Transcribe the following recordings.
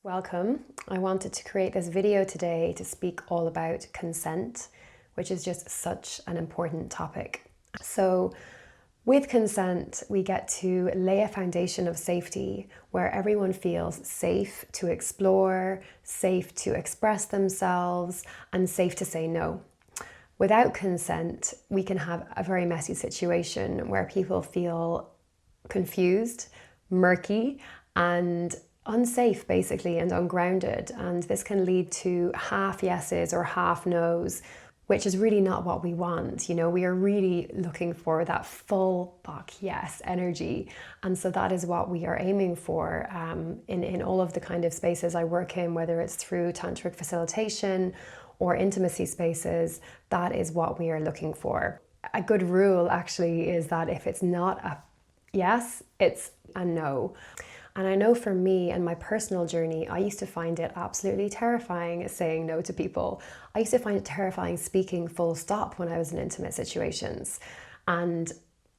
Welcome. I wanted to create this video today to speak all about consent, which is just such an important topic. So with consent, we get to lay a foundation of safety where everyone feels safe to explore, safe to express themselves, and safe to say no. Without consent, we can have a very messy situation where people feel confused, murky, and unsafe basically, and ungrounded. And this can lead to half yeses or half nos, which is really not what we want. You know, we are really looking for that full fuck yes energy. And so that is what we are aiming for in all of the kind of spaces I work in, whether it's through tantric facilitation or intimacy spaces. That is what we are looking for. A good rule actually is that if it's not a yes, it's a no. And I know for me and my personal journey, I used to find it absolutely terrifying saying no to people. I used to find it terrifying speaking full stop when I was in intimate situations. And,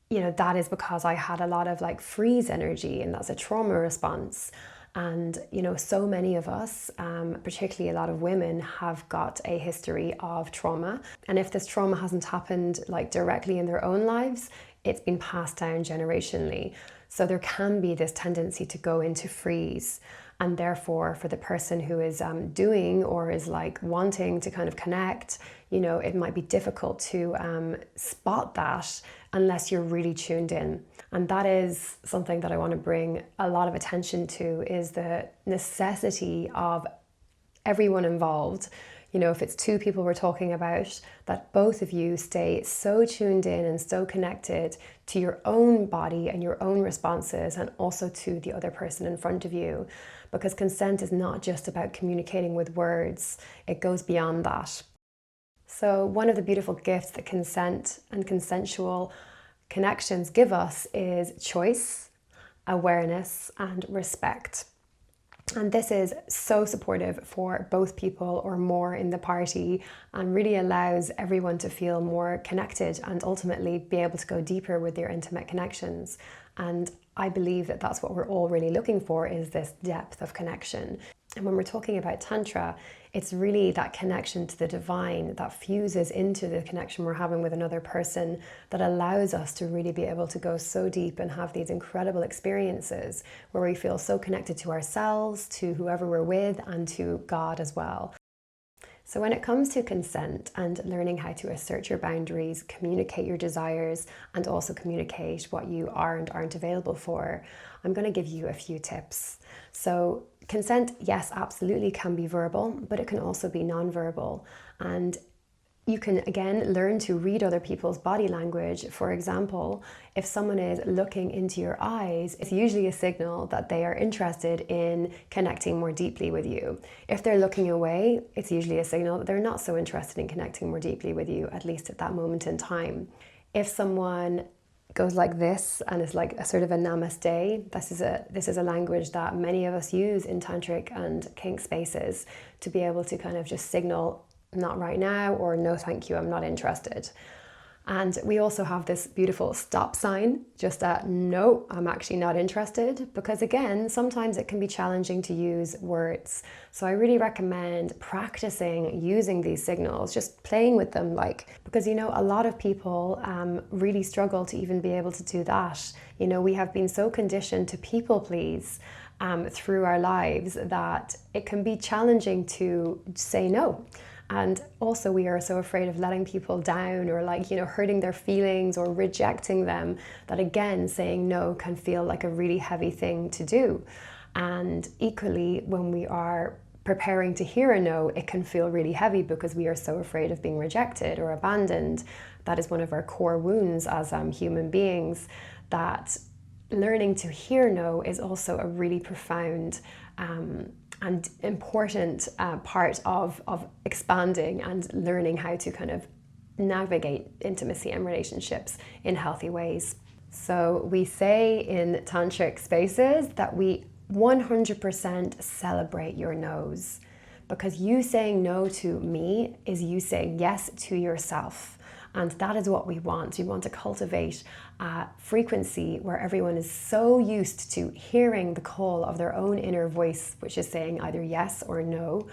you know, that is because I had a lot of like freeze energy, and that's a trauma response. And, you know, so many of us, particularly a lot of women, have got a history of trauma. And if this trauma hasn't happened like directly in their own lives, it's been passed down generationally. So there can be this tendency to go into freeze. And therefore, for the person who is doing or is like wanting to kind of connect, you know, it might be difficult to spot that unless you're really tuned in. And that is something that I want to bring a lot of attention to, is the necessity of everyone involved. You know, if it's two people we're talking about, that both of you stay so tuned in and so connected to your own body and your own responses, and also to the other person in front of you. Because consent is not just about communicating with words, it goes beyond that. So one of the beautiful gifts that consent and consensual connections give us is choice, awareness, and respect. And this is so supportive for both people or more in the party, and really allows everyone to feel more connected and ultimately be able to go deeper with their intimate connections. And I believe that that's what we're all really looking for, is this depth of connection. And when we're talking about Tantra, it's really that connection to the divine that fuses into the connection we're having with another person, that allows us to really be able to go so deep and have these incredible experiences where we feel so connected to ourselves, to whoever we're with, and to God as well. So when it comes to consent and learning how to assert your boundaries, communicate your desires, and also communicate what you are and aren't available for, I'm going to give you a few tips. So consent, yes, absolutely can be verbal, but it can also be non-verbal. And you can, again, learn to read other people's body language. For example, if someone is looking into your eyes, it's usually a signal that they are interested in connecting more deeply with you. If they're looking away, it's usually a signal that they're not so interested in connecting more deeply with you, at least at that moment in time. If someone goes like this and is like a sort of a namaste, this is a language that many of us use in tantric and kink spaces to be able to kind of just signal not right now, or no thank you, I'm not interested. And we also have this beautiful stop sign, just a no, I'm actually not interested, because again, sometimes it can be challenging to use words. So I really recommend practicing using these signals, just playing with them, because, you know, a lot of people really struggle to even be able to do that. You know, we have been so conditioned to people please through our lives that it can be challenging to say no. And also we are so afraid of letting people down, or hurting their feelings or rejecting them, that again, saying no can feel like a really heavy thing to do. And equally, when we are preparing to hear a no, it can feel really heavy because we are so afraid of being rejected or abandoned. That is one of our core wounds as human beings, that learning to hear no is also a really profound and important part of expanding and learning how to kind of navigate intimacy and relationships in healthy ways. So we say in tantric spaces that we 100% celebrate your no's, because you saying no to me is you saying yes to yourself. And that is what we want. We want to cultivate a frequency where everyone is so used to hearing the call of their own inner voice, which is saying either yes or no,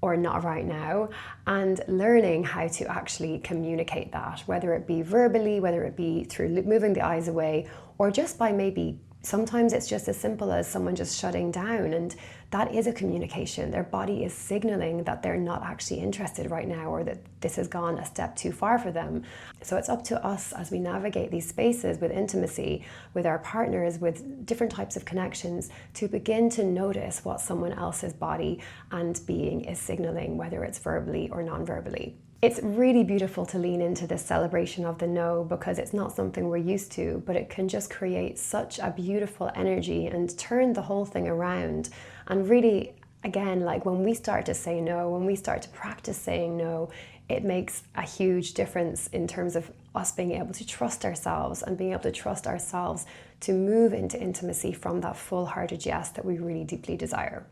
or not right now, and learning how to actually communicate that, whether it be verbally, whether it be through moving the eyes away, or just by maybe sometimes it's just as simple as someone just shutting down, and that is a communication. Their body is signaling that they're not actually interested right now, or that this has gone a step too far for them. So it's up to us as we navigate these spaces with intimacy, with our partners, with different types of connections, to begin to notice what someone else's body and being is signaling, whether it's verbally or non-verbally. It's really beautiful to lean into this celebration of the no, because it's not something we're used to, but it can just create such a beautiful energy and turn the whole thing around. And really, again, like when we start to say no, when we start to practice saying no, it makes a huge difference in terms of us being able to trust ourselves and being able to trust ourselves to move into intimacy from that full-hearted yes that we really deeply desire.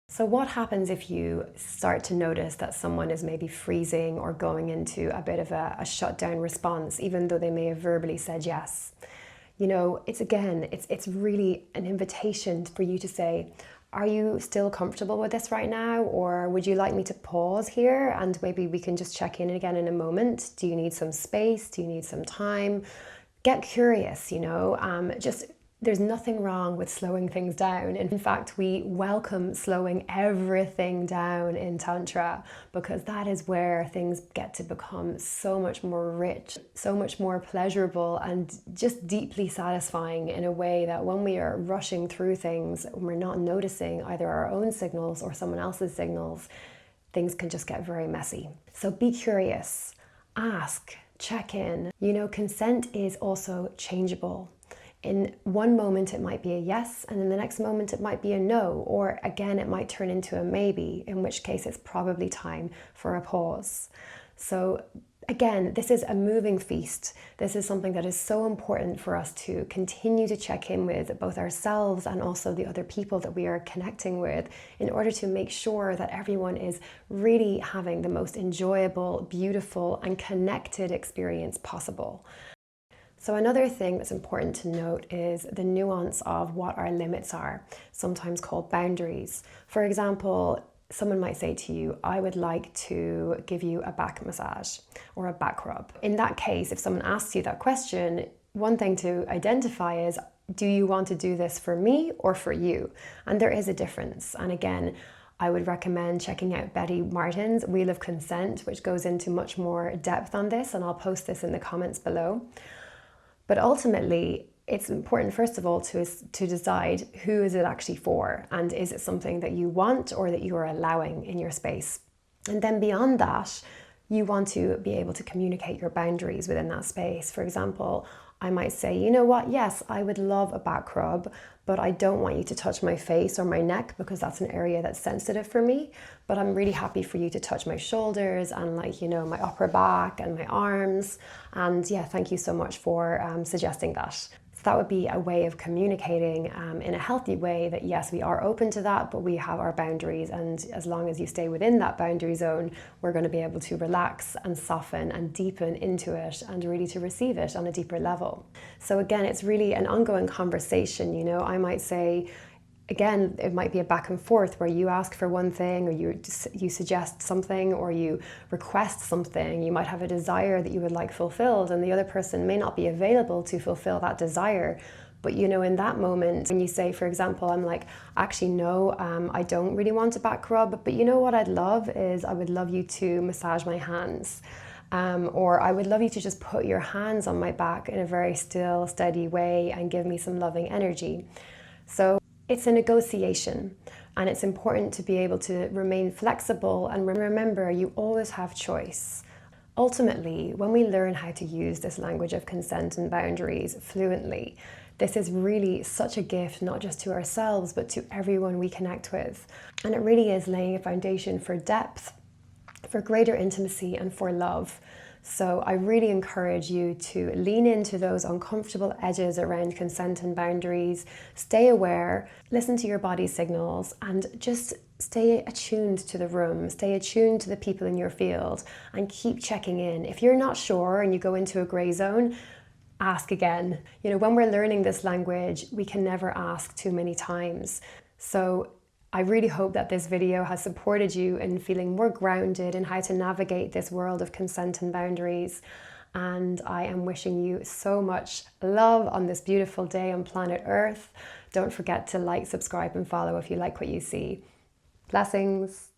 So what happens if you start to notice that someone is maybe freezing or going into a bit of a shutdown response, even though they may have verbally said yes? You know, it's really an invitation for you to say, are you still comfortable with this right now? Or would you like me to pause here and maybe we can just check in again in a moment? Do you need some space? Do you need some time? Get curious, you know, there's nothing wrong with slowing things down. In fact, we welcome slowing everything down in Tantra, because that is where things get to become so much more rich, so much more pleasurable, and just deeply satisfying in a way that when we are rushing through things, when we're not noticing either our own signals or someone else's signals, things can just get very messy. So be curious, ask, check in. You know, consent is also changeable. In one moment it might be a yes, and in the next moment it might be a no, or again it might turn into a maybe, in which case it's probably time for a pause. So again, this is a moving feast. This is something that is so important for us to continue to check in with both ourselves and also the other people that we are connecting with, in order to make sure that everyone is really having the most enjoyable, beautiful, and connected experience possible. So another thing that's important to note is the nuance of what our limits are, sometimes called boundaries. For example, someone might say to you, I would like to give you a back massage or a back rub. In that case, if someone asks you that question, one thing to identify is, do you want to do this for me or for you? And there is a difference. And again, I would recommend checking out Betty Martin's Wheel of Consent, which goes into much more depth on this, and I'll post this in the comments below. But ultimately, it's important, first of all, to decide who is it actually for, and is it something that you want or that you are allowing in your space. And then beyond that, you want to be able to communicate your boundaries within that space. For example, I might say, you know what, yes, I would love a back rub, but I don't want you to touch my face or my neck because that's an area that's sensitive for me. But I'm really happy for you to touch my shoulders and, like, you know, my upper back and my arms. And yeah, thank you so much for suggesting that. So that would be a way of communicating in a healthy way that yes, we are open to that, but we have our boundaries. And as long as you stay within that boundary zone, we're going to be able to relax and soften and deepen into it and really to receive it on a deeper level. So again, it's really an ongoing conversation. You know, I might say, again, it might be a back and forth where you ask for one thing, or you suggest something, or you request something. You might have a desire that you would like fulfilled, and the other person may not be available to fulfill that desire. But you know, in that moment, when you say, for example, I'm like, actually, no, I don't really want a back rub, but you know what I'd love is, I would love you to massage my hands. Or I would love you to just put your hands on my back in a very still, steady way and give me some loving energy. So it's a negotiation, and it's important to be able to remain flexible and remember you always have choice. Ultimately, when we learn how to use this language of consent and boundaries fluently, this is really such a gift, not just to ourselves, but to everyone we connect with. And it really is laying a foundation for depth, for greater intimacy, and for love. So I really encourage you to lean into those uncomfortable edges around consent and boundaries, stay aware, listen to your body signals, and just stay attuned to the room, stay attuned to the people in your field, and keep checking in. If you're not sure and you go into a grey zone, ask again. You know, when we're learning this language, we can never ask too many times. So I really hope that this video has supported you in feeling more grounded in how to navigate this world of consent and boundaries. And I am wishing you so much love on this beautiful day on planet Earth. Don't forget to like, subscribe, and follow if you like what you see. Blessings.